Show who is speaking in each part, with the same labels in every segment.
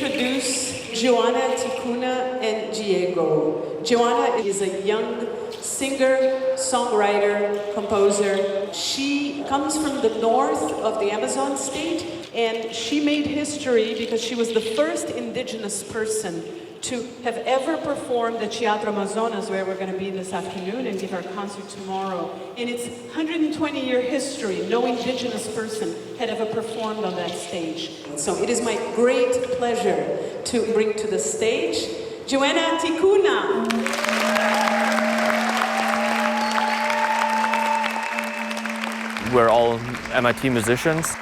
Speaker 1: introduce Joanna, Ticuna, and Diego. Joanna is a young singer, songwriter, composer. She comes from the north of the Amazon state, and she made history because she was the first indigenous person to have ever performed at Teatro Amazonas, where we're going to be this afternoon and give our concert tomorrow. In its 120-year history, no indigenous person had ever performed on that stage. So it is my great pleasure to bring to the stage Joanna Ticuna.
Speaker 2: We're all MIT musicians.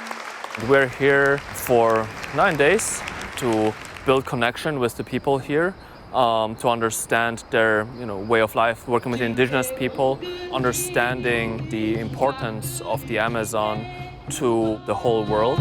Speaker 2: We're here for 9 days to build connection with the people here, to understand their way of life, working with indigenous people, understanding the importance of the Amazon to the whole world.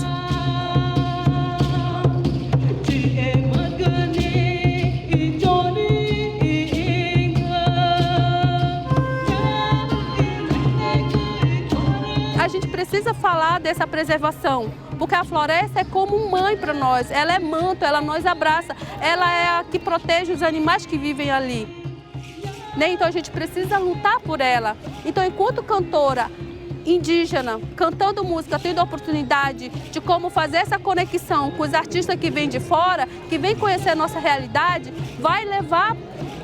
Speaker 3: A gente precisa falar dessa preservação, porque a floresta é como mãe para nós, ela é manto, ela nos abraça, ela é a que protege os animais que vivem ali. Então a gente precisa lutar por ela. Então, enquanto cantora indígena, cantando música, tendo a oportunidade de como fazer essa conexão com os artistas que vêm de fora, que vêm conhecer a nossa realidade, vai levar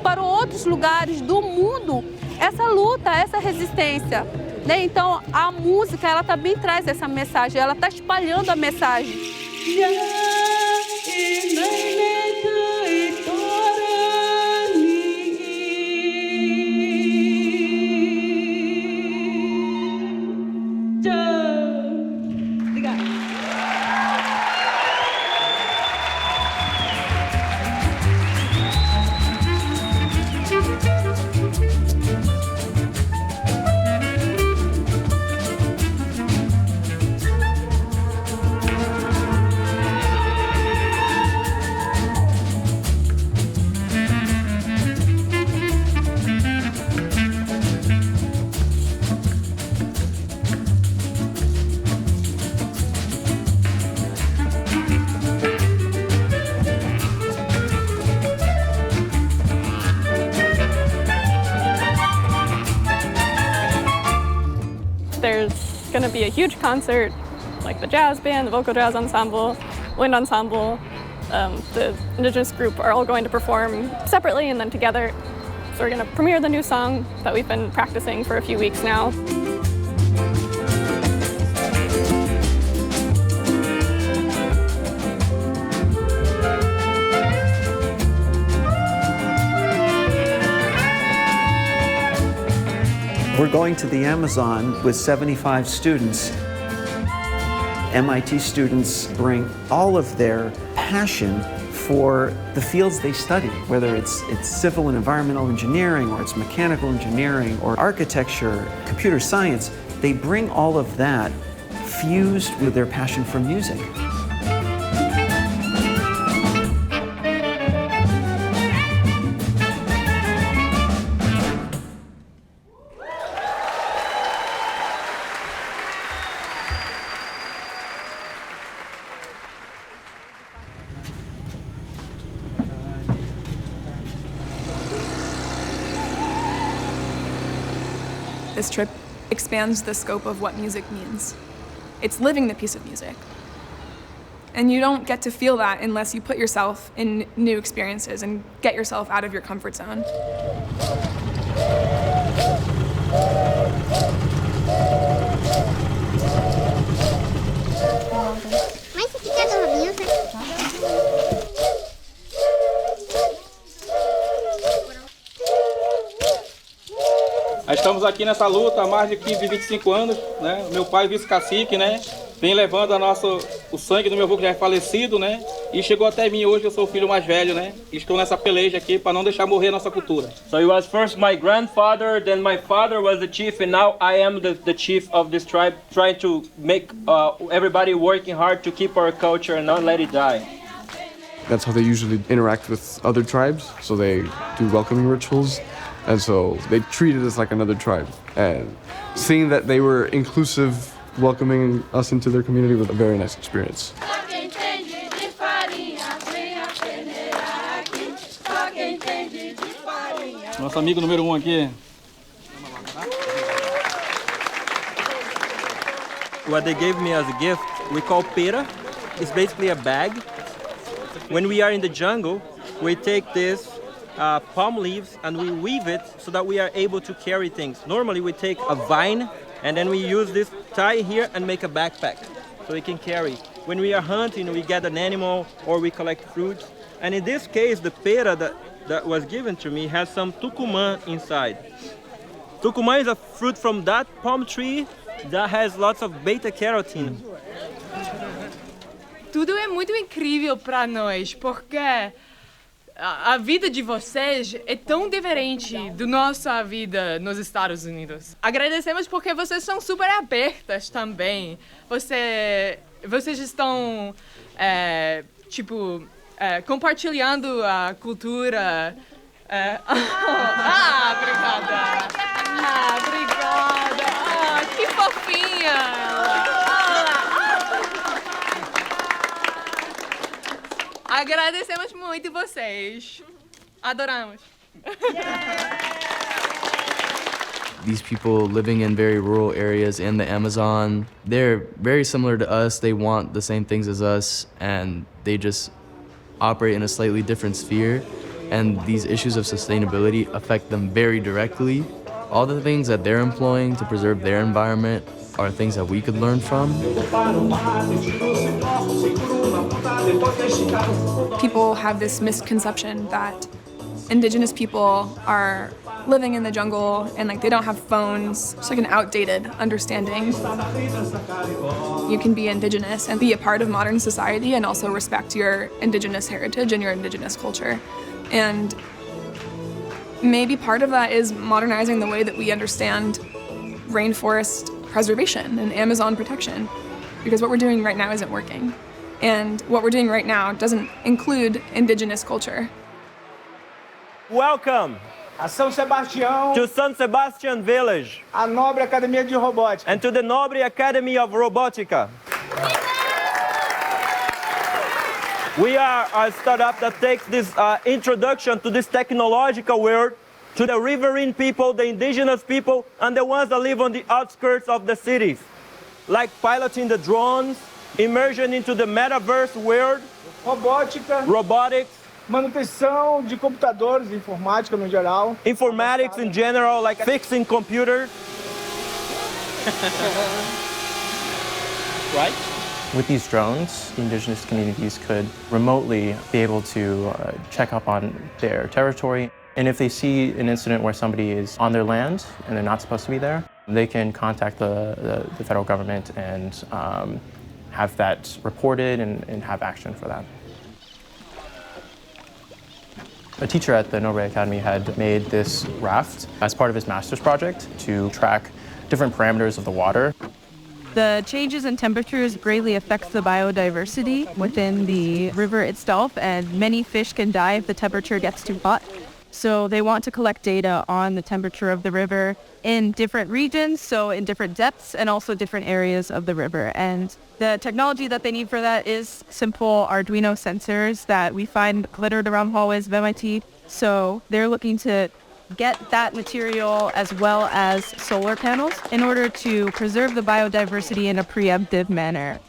Speaker 3: para outros lugares do mundo essa luta, essa resistência. Então, a música, ela também traz essa mensagem, ela está espalhando a mensagem.
Speaker 4: There's going to be a huge concert, like the jazz band, the vocal jazz ensemble, wind ensemble. The Indigenous group are all going to perform separately and then together. So we're going to premiere the new song that we've been practicing for a few weeks now.
Speaker 5: We're going to the Amazon with 75 students. MIT students bring all of their passion for the fields they study, whether it's civil and environmental engineering, or it's mechanical engineering, or architecture, computer science. They bring all of that fused with their passion for music.
Speaker 6: This trip expands the scope of what music means. It's living the piece of music. And you don't get to feel that unless you put yourself in new experiences and get yourself out of your comfort zone.
Speaker 7: Estamos aqui nessa luta há mais de 15, 25 anos, né? Meu pai, vice-cacique, né? Vem levando o sangue do meu avô que já é falecido, né? E chegou até mim hoje, eu sou o filho mais velho, né? Estou nessa peleja aqui para não deixar morrer a nossa cultura.
Speaker 8: So it was first my grandfather, then my father was the chief, and now I am the chief of this tribe, trying to make everybody working hard to keep our culture and not let it die.
Speaker 9: That's how they usually interact with other tribes, so they do welcoming rituals. And so they treated us like another tribe. And seeing that they were inclusive, welcoming us into their community was a very nice experience.
Speaker 7: Nosso amigo número 1 aqui.
Speaker 8: What they gave me as a gift, we call pera. It's basically a bag. When we are in the jungle, we take this palm leaves and we weave it so that we are able to carry things. Normally we take a vine and then we use this tie here and make a backpack so we can carry. When we are hunting, we get an animal or we collect fruits. And in this case, the pera that was given to me has some tucumã inside. Tucumã is a fruit from that palm tree that has lots of beta carotene.
Speaker 10: Tudo é muito incrível para nós, porque a vida de vocês é tão diferente da nossa vida nos Estados Unidos. Agradecemos porque vocês são super abertas também. Vocês estão, compartilhando a cultura. Obrigada! Obrigada! Que fofinha! Agradecemos muito vocês. Adoramos.
Speaker 11: These people living in very rural areas in the Amazon, they're very similar to us. They want the same things as us, and they just operate in a slightly different sphere. And these issues of sustainability affect them very directly. All the things that they're employing to preserve their environment are things that we could learn from.
Speaker 6: People have this misconception that Indigenous people are living in the jungle and they don't have phones. It's like an outdated understanding. You can be Indigenous and be a part of modern society and also respect your Indigenous heritage and your Indigenous culture. And maybe part of that is modernizing the way that we understand rainforest preservation and Amazon protection, because what we're doing right now isn't working. And what we're doing right now doesn't include Indigenous culture.
Speaker 8: Welcome
Speaker 12: a São Sebastião,
Speaker 8: to San Sebastian Village,
Speaker 12: a Nobre Academia de Robótica,
Speaker 8: and to the Nobre Academy of Robotica. We are a startup that takes this introduction to this technological world to the riverine people, the indigenous people, and the ones that live on the outskirts of the cities, like piloting the drones, immersion into the metaverse world, robotics,
Speaker 12: manutenção de computadores, informática no geral.
Speaker 8: Informatics in general, like fixing computers.
Speaker 12: Right?
Speaker 13: With these drones, the indigenous communities could remotely be able to check up on their territory. And if they see an incident where somebody is on their land and they're not supposed to be there, they can contact the federal government and have that reported and have action for that. A teacher at the Nobre Academy had made this raft as part of his master's project to track different parameters of the water.
Speaker 3: The changes in temperatures greatly affects the biodiversity within the river itself, and many fish can die if the temperature gets too hot. So they want to collect data on the temperature of the river in different regions, so in different depths and also different areas of the river. And the technology that they need for that is simple Arduino sensors that we find littered around hallways of MIT. So they're looking to get that material as well as solar panels in order to preserve the biodiversity in a preemptive manner.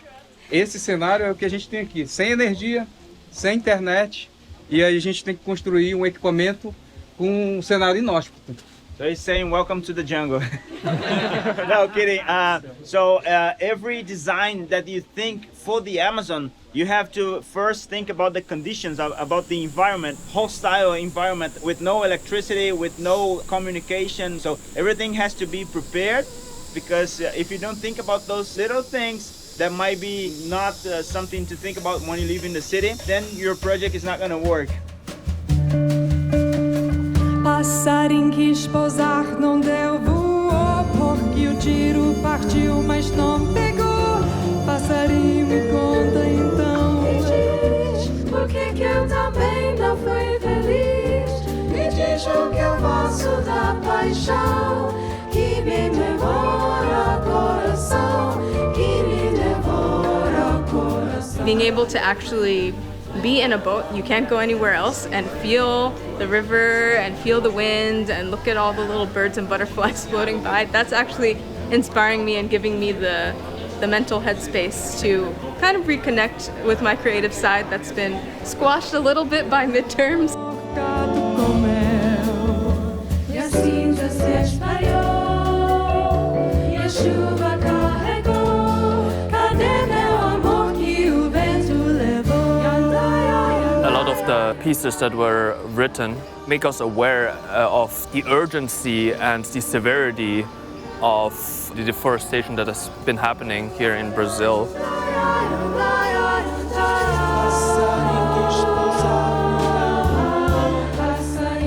Speaker 12: Esse cenário é o que a gente tem aqui, sem energia, sem internet, e aí a gente tem que construir equipamento com cenário inóspito.
Speaker 14: So he's saying, welcome to the jungle. No, kidding. So every design that you think for the Amazon, you have to first think about the conditions, about the environment, hostile environment with no electricity, with no communication. So everything has to be prepared, because if you don't think about those little things, that might be not something to think about when you live in the city, then your project is not going to work.
Speaker 15: Passarinho quis pousar, não deu, voou, porque o tiro partiu, mas não pegou. Passarinho me conta então, me diz, por que eu também não fui feliz? Me diz o que eu faço da paixão, que me devora o coração, que me devora o coração.
Speaker 16: Being able to actually be in a boat, you can't go anywhere else, and feel the river and feel the wind and look at all the little birds and butterflies floating by. That's actually inspiring me and giving me the mental headspace to kind of reconnect with my creative side that's been squashed a little bit by midterms.
Speaker 2: A lot of the pieces that were written make us aware of the urgency and the severity of the deforestation that has been happening here in Brazil.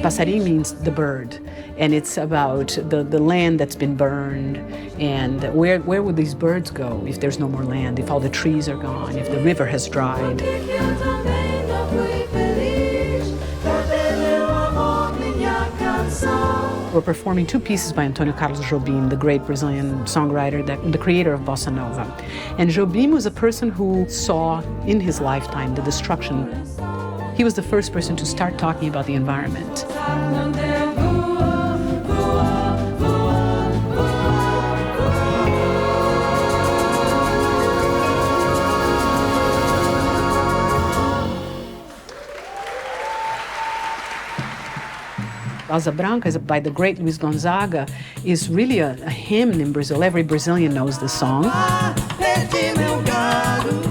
Speaker 1: Passarinho means the bird, and it's about the land that's been burned, and where would these birds go if there's no more land, if all the trees are gone, if the river has dried. We're performing two pieces by Antônio Carlos Jobim, the great Brazilian songwriter, the creator of Bossa Nova. And Jobim was a person who saw in his lifetime the destruction. He was the first person to start talking about the environment. Asa Branca, is by the great Luiz Gonzaga, is really a hymn in Brazil. Every Brazilian knows this song.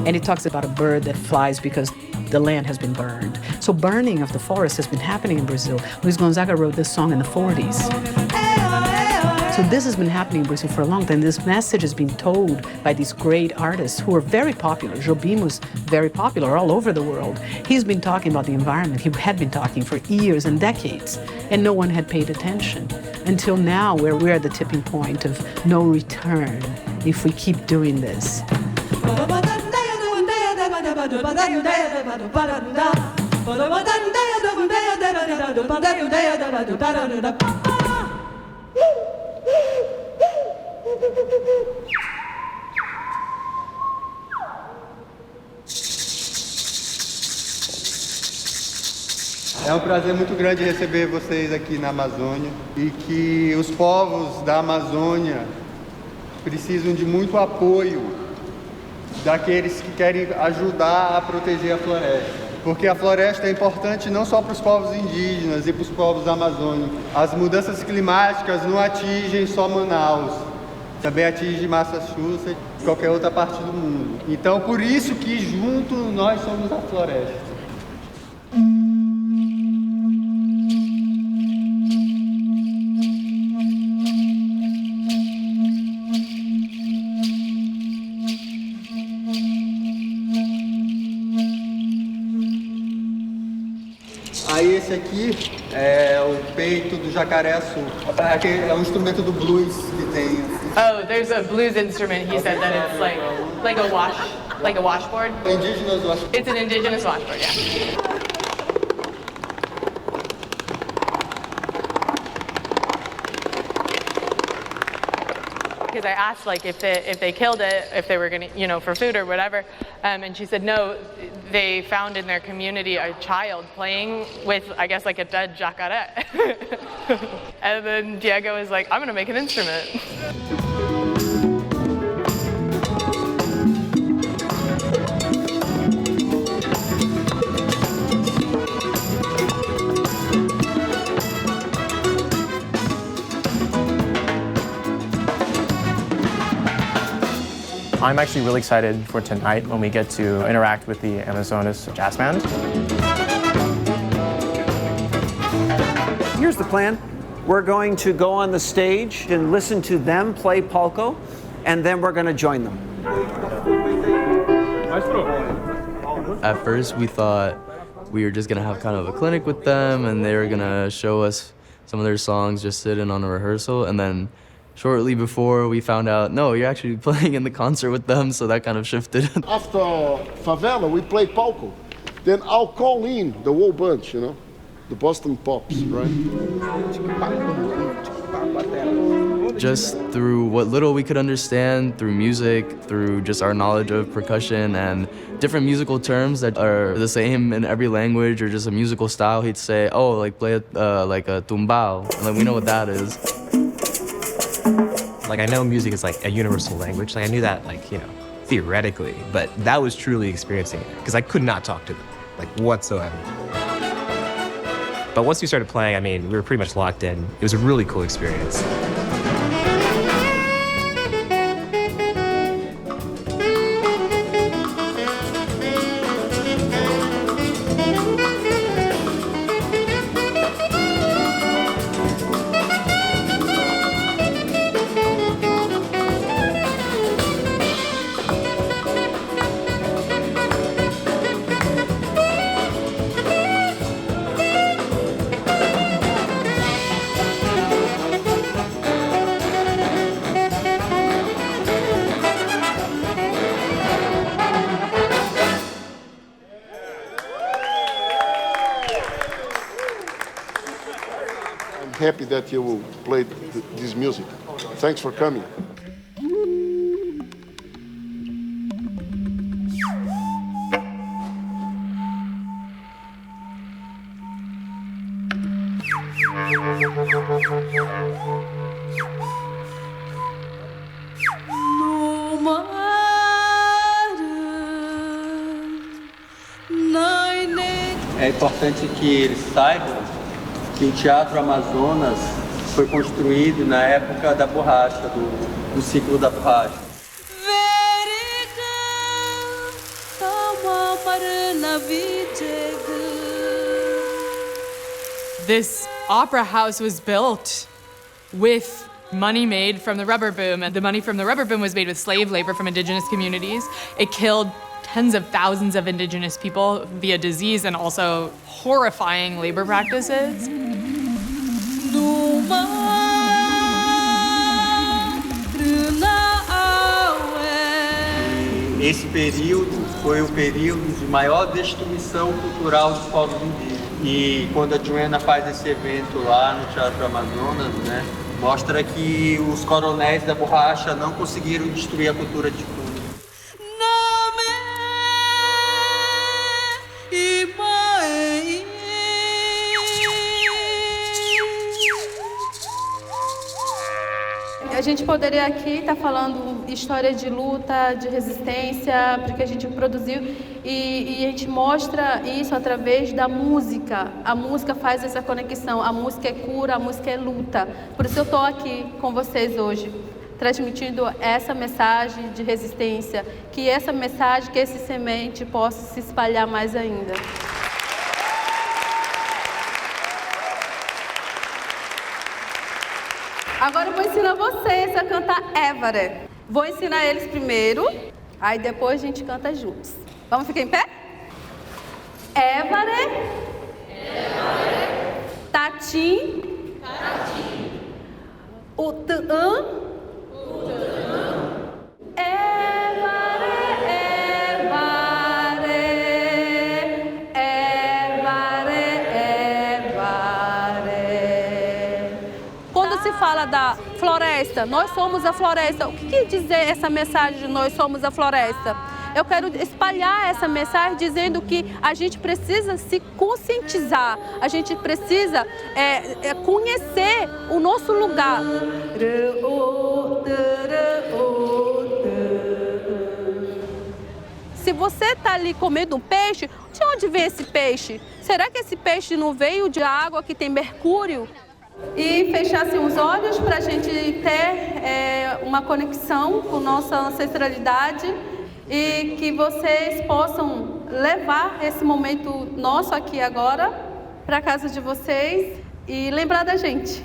Speaker 1: And it talks about a bird that flies because the land has been burned. So burning of the forest has been happening in Brazil. Luiz Gonzaga wrote this song in the 40s. So this has been happening in Brazil for a long time. This message has been told by these great artists who are very popular. Jobim was very popular all over the world. He's been talking about the environment. He had been talking for years and decades, and no one had paid attention. Until now, where we're at the tipping point of no return if we keep doing this.
Speaker 17: É um prazer muito grande receber vocês aqui na Amazônia e que os povos da Amazônia precisam de muito apoio daqueles que querem ajudar a proteger a floresta. Porque a floresta é importante não só para os povos indígenas e para os povos amazônicos. As mudanças climáticas não atingem só Manaus, também atingem Massachusetts e qualquer outra parte do mundo. Então, por isso que juntos nós somos a floresta. Aí esse aqui é o peito do jacaré azul. É um instrumento do blues que tem.
Speaker 10: Oh, there's a blues instrument. He said that it's like a washboard.
Speaker 17: Indigenous washboard.
Speaker 10: It's an indigenous washboard, yeah. Because I asked if they killed it, if they were gonna, for food or whatever, and she said no. They found in their community a child playing with, I guess, a dead jacaré. And then Diego was like, I'm gonna make an instrument.
Speaker 13: I'm actually really excited for tonight when we get to interact with the Amazonas Jazz Band.
Speaker 18: Here's the plan. We're going to go on the stage and listen to them play polka, and then we're going to join them.
Speaker 11: At first, we thought we were just going to have kind of a clinic with them, and they were going to show us some of their songs, just sitting on a rehearsal, and then shortly before we found out, no, you're actually playing in the concert with them, so that kind of shifted.
Speaker 19: After Favela, we played polka. Then I'll call in the whole bunch, the Boston Pops, right?
Speaker 11: just through what little we could understand, through music, through just our knowledge of percussion and different musical terms that are the same in every language, or just a musical style. He'd say, oh, like play like a tumbao, and like we know what that is.
Speaker 20: Like I know music is like a universal language. Like I knew that, like, you know, theoretically, but that was truly experiencing it because I could not talk to them, like whatsoever. But once we started playing, I mean, we were pretty much locked in. It was a really cool experience.
Speaker 19: Happy that you played this music. Thanks for coming.
Speaker 21: É importante que eles saibam que o Teatro Amazonas foi construído na época da borracha, do ciclo da borracha.
Speaker 10: This opera house was built with money made from the rubber boom, and the money from the rubber boom was made with slave labor from indigenous communities. It killed tens of thousands of indigenous people via disease and also horrifying labor practices.
Speaker 21: Esse período foi o período de maior destruição cultural dos povos indígenas. E quando a Joanna faz esse evento lá no Teatro Amazonas, né, mostra que os coronéis da borracha não conseguiram destruir a cultura de cuna.
Speaker 3: A gente poderia aqui estar falando história de luta, de resistência, porque a gente produziu e a gente mostra isso através da música. A música faz essa conexão, a música é cura, a música é luta. Por isso eu estou aqui com vocês hoje, transmitindo essa mensagem de resistência, que essa mensagem, que esse semente possa se espalhar mais ainda. Agora eu vou ensinar vocês a cantar Évare. Vou ensinar eles primeiro, aí depois a gente canta juntos. Vamos ficar em pé? Évare. Tatim. Utã. Fala da floresta, nós somos a floresta. O que quer dizer essa mensagem de nós somos a floresta? Eu quero espalhar essa mensagem dizendo que a gente precisa se conscientizar, a gente precisa conhecer o nosso lugar. Se você está ali comendo um peixe, de onde vem esse peixe? Será que esse peixe não veio de água que tem mercúrio? E fechassem os olhos para a gente ter uma conexão com nossa ancestralidade e que vocês possam levar esse momento nosso aqui agora para a casa de vocês e lembrar da gente.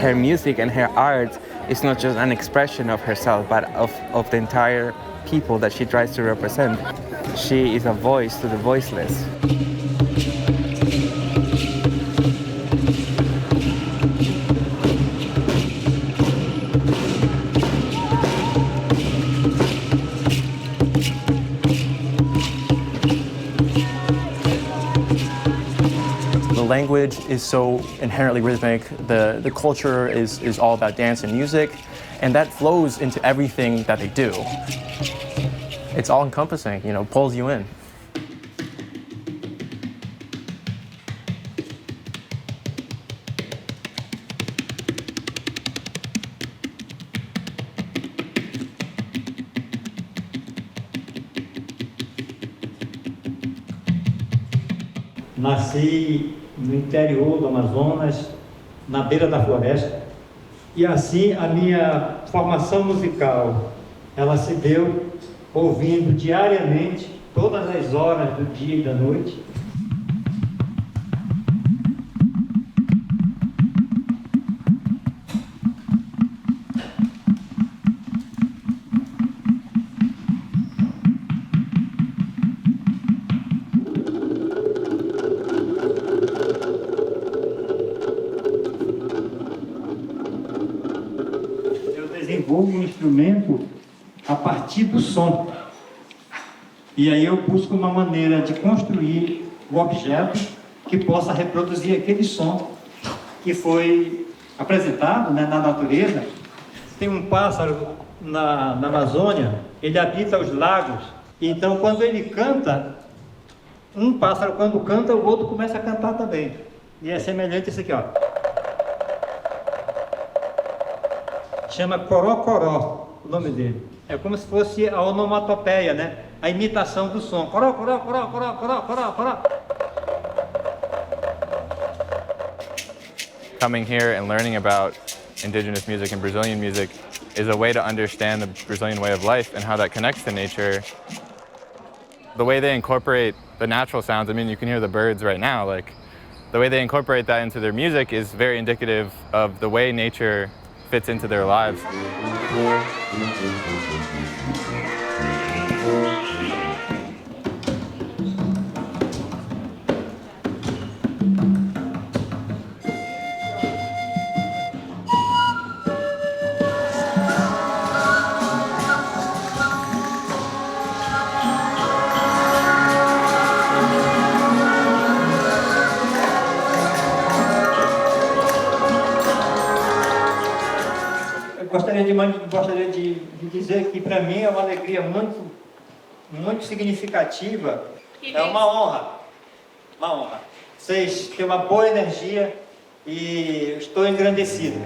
Speaker 4: her music and her art is not just an expression of herself, but of the entire people that she tries to represent. She is a voice to the voiceless.
Speaker 13: The language is so inherently rhythmic, the culture is all about dance and music, and that flows into everything that they do. It's all encompassing, pulls you in.
Speaker 22: Nasci no interior do Amazonas, na beira da floresta, e assim a minha formação musical, ela se deu ouvindo diariamente, todas as horas do dia e da noite. Desenvolvo um instrumento a partir do som. E aí eu busco uma maneira de construir o objeto que possa reproduzir aquele som que foi apresentado, né, na natureza. Tem um pássaro na Amazônia, ele habita os lagos, e então quando ele canta, um pássaro quando canta, o outro começa a cantar também. E é semelhante a esse aqui, ó. Chama coró-coró, o nome dele. É como se fosse a onomatopeia, né? A imitação do som. Coró, coró, coró, coró, coró, coró, coró.
Speaker 23: Coming here and learning about indigenous music and Brazilian music is a way to understand the Brazilian way of life and how that connects to nature. The way they incorporate the natural sounds, I mean, you can hear the birds right now, like, the way they incorporate that into their music is very indicative of the way nature fits into their lives.
Speaker 22: Gostaria de dizer que para mim é uma alegria muito significativa. É uma honra. Vocês têm uma boa energia e estou engrandecido.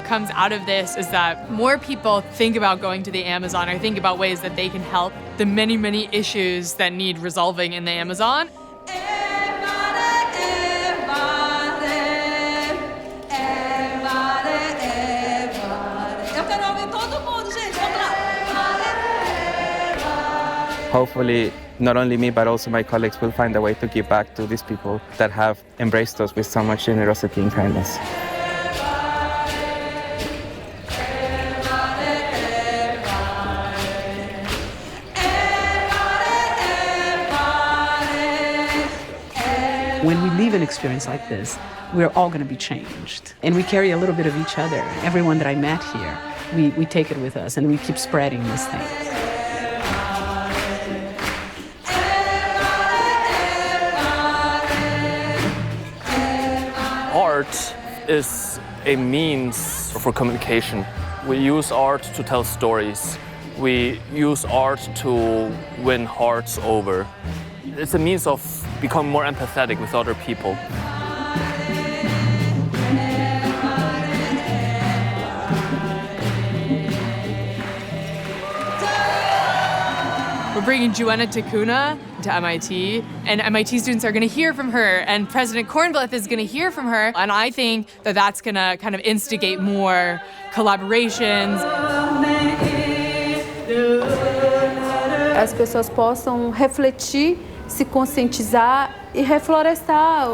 Speaker 10: Comes out of this is that more people think about going to the Amazon or think about ways that they can help the many, many issues that need resolving in the Amazon.
Speaker 4: Hopefully, not only me, but also my colleagues will find a way to give back to these people that have embraced us with so much generosity and kindness.
Speaker 24: When we leave an experience like this, we're all going to be changed. And we carry a little bit of each other. Everyone that I met here, we take it with us and we keep spreading these things.
Speaker 2: Art is a means for communication. We use art to tell stories. We use art to win hearts over. It's a means of becoming more empathetic with other people.
Speaker 10: bringing Joanna Ticuna to MIT, and MIT students are going to hear from her, and President Cornblith is going to hear from her, and I think that that's going to kind of instigate more collaborations.
Speaker 3: As pessoas possam refletir, se conscientizar e reflorestar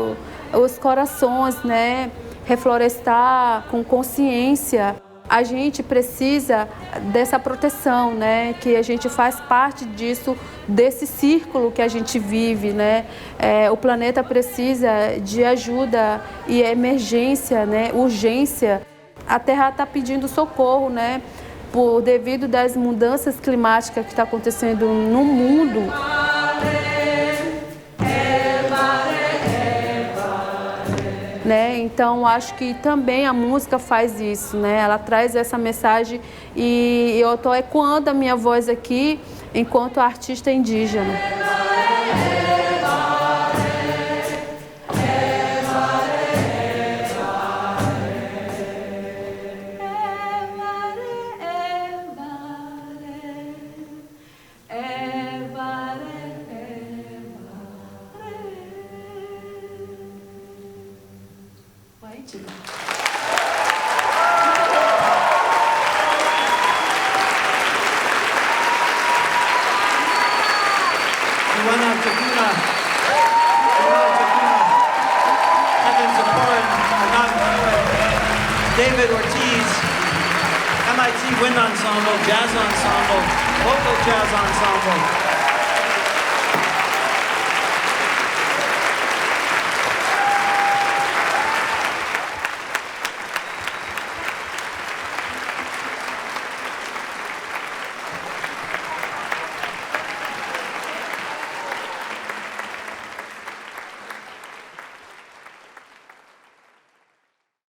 Speaker 3: os corações, né? Reflorestar com consciência. A gente precisa dessa proteção, né? Que a gente faz parte disso, desse círculo que a gente vive, né? O planeta precisa de ajuda e emergência, né? Urgência. A Terra está pedindo socorro, né? Devido das mudanças climáticas que está acontecendo no mundo. Né? Então, acho que também a música faz isso, né? Ela traz essa mensagem e eu estou ecoando a minha voz aqui enquanto artista indígena.
Speaker 5: Joanna Ticuna, Heaven's a Poet, Not Poet, David Ortiz, MIT Wind Ensemble, Jazz Ensemble, Vocal Jazz Ensemble,